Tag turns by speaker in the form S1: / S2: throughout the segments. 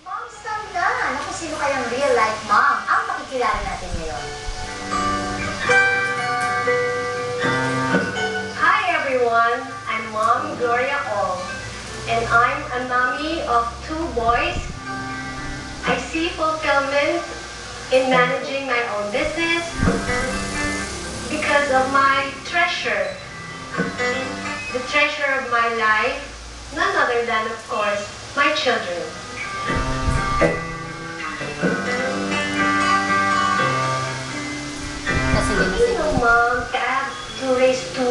S1: Mom Sanda! Naku, sino kayang real life mom ang makikilala natin ngayon?
S2: Hi everyone, I'm Mom Gloria Ong, and I'm a mommy of 2 boys. I see fulfillment in managing my own business because of my treasure. The treasure of my life, none other than, of course, my children. You know, Mom, I have to raise 2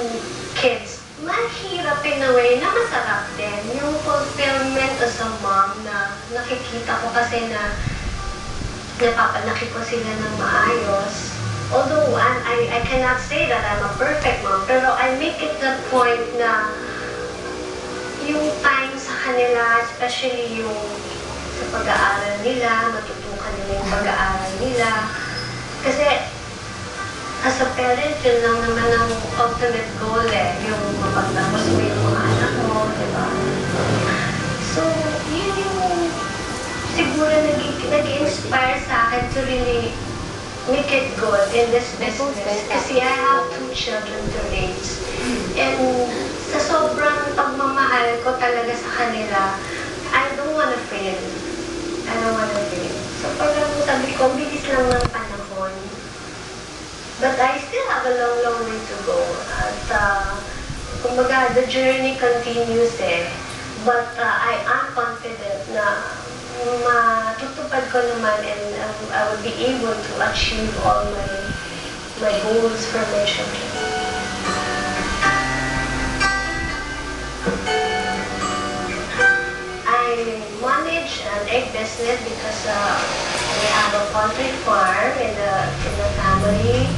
S2: kids. Mahirap in a way na masarap din. Yung fulfillment as a mom na nakikita ko kasi na napapanaki ko sila ng maayos. Although I cannot say that I'm a perfect mom, pero I make it the point na yung time sa kanila, especially yung sa pag-aaral nila, matutukan nila yung pag-aaral nila. Kasi as a parent, yun lang naman ang ultimate goal yung mapagtapos mo yung mga anak mo, diba? So, yun yung siguro nag-inspire sa akin to really make it good in this business. Kasi I have 2 children to raise. And sa sobrang pagmamahal ko talaga sa kanila, I don't wanna fail. I don't wanna fail. So parang sabi ko, bilis lang ng panahon. But I still have a long, long way to go. At kumbaga, the journey continues But I am confident na matutupad ko naman and I will be able to achieve all my goals for my children. I manage an egg business because we have a poultry farm in the family.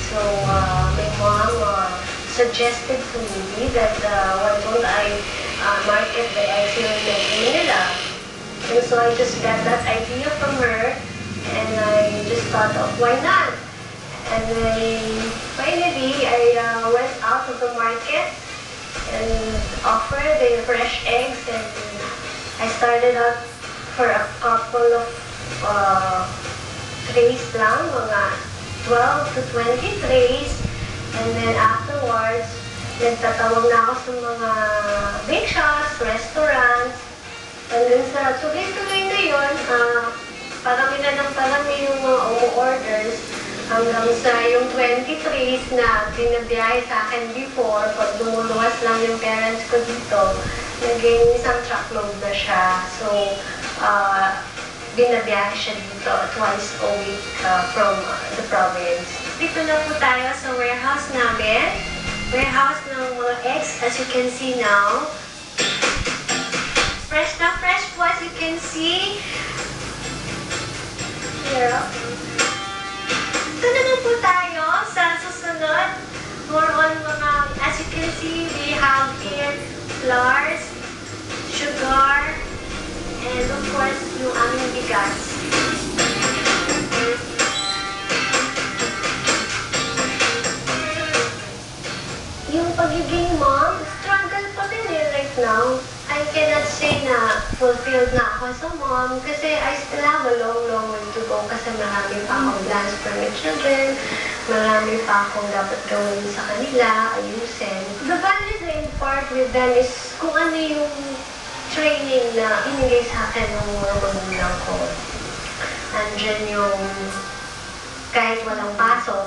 S2: So my mom suggested to me that why don't I market the eggs here in Manila. And so I just got that idea from her, and I just thought of why not. And then finally, I went out of the market and offered the fresh eggs, and I started out for a couple of trays lang, mga 12 to 20 trays, and then afterwards, nagtatawag na ako sa mga bake shops, restaurants, hanggang sa tuloy-tuloy na yun, parami na ng parami yung mga orders, hanggang sa yung 20 trays na binabiyahe sa akin before, pag lumuluwas lang yung parents ko dito, naging isang truckload na siya. So, binabiyahe siya dito twice a week from the province. Dito na po tayo sa warehouse namin. Warehouse ng mga eggs, as you can see now. Fresh na fresh po, as you can see. Here. Ito naman po tayo sa susunod. More on mga, as you can see, we have here flours, sugar, and of course, yung aming bigas. Yung pagiging mom, struggle pa din right now. I cannot say na fulfilled na ako sa mom kasi I still have a long, long way to go kasi marami pa akong plans for my children, marami pa akong dapat gawin sa kanila, ayusin. The values I impart with them is kung ano yung training na inigay sa akin ng mga magulang ko. Andyan yung kahit walang pasok,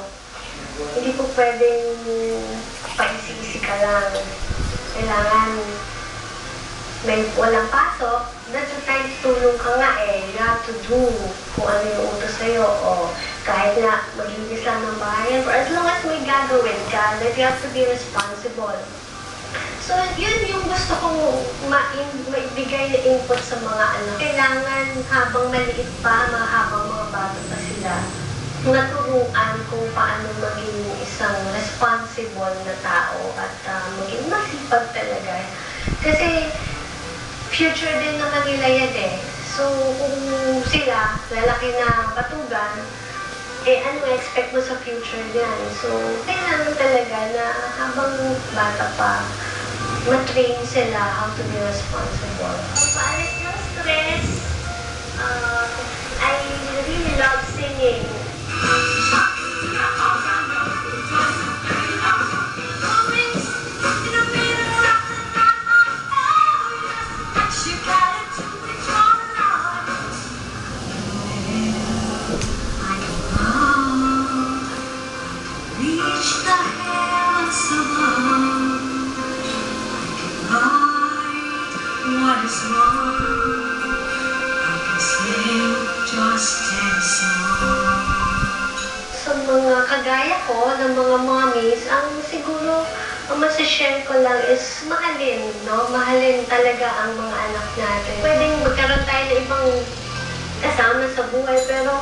S2: hindi po pwedeng paisi-isi ka lang. Kailangan may walang pasok, that's the time tulong ka nga You have to do kung ano yung utos sa'yo. O kahit na maglinis lang ng bahay, for as long as may gagawin ka, that you have to be responsible. So, yun yung gusto kong maibigay na input sa mga anak. Kailangan habang maliit pa, habang mga bata pa sila, naturuan kung paano maging isang responsible na tao at maging masipag talaga. Kasi future din naman nila yan So, kung sila, lalaki na batugan, ano expect mo sa future niyan? So, kailangan talaga na habang bata pa, matrain sila how to be responsible. Paalis ng stress, Sa mga kagaya ko, ng mga mommies, ang siguro ang masashare ko lang is mahalin, no? Mahalin talaga ang mga anak natin. Pwedeng magkaroon tayo ng ibang kasama sa buhay, pero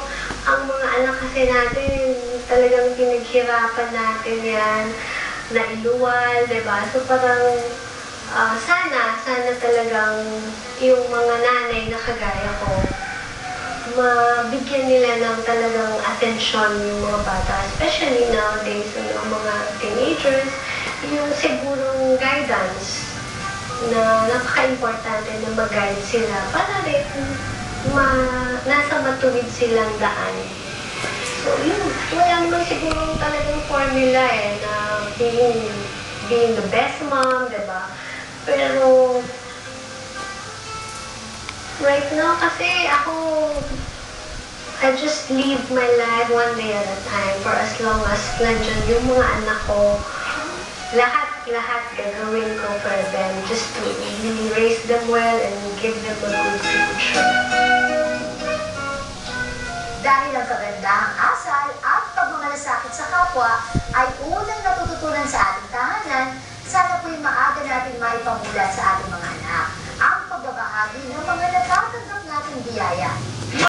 S2: ang mga anak kasi natin, talagang pinaghirapan natin yan, nailuwal, diba? So parang sana talagang yung mga nanay na kagaya ko, mabigyan nila ng talagang atensyon yung mga bata, especially nowadays, yung mga teenagers, yung sigurong guidance na napaka-importante na mag-guide sila para rin nasa matuwid silang daan. So yun, wala naman sigurong talagang formula na being the best mom, diba? Pero right now kasi ako, I just live my life one day at a time for as long as nandyan yung mga anak ko. Lahat gagawin ko for them just to really raise them well and give them a good future.
S1: Dahil ang kagandahang asal at pagmamalasakit sa kapwa ay unang natututunan sa ating tahanan, sana po'y maaga natin maipamulat sa ating mga anak ang pagbabahagi ng mga natatanggap nating biyaya.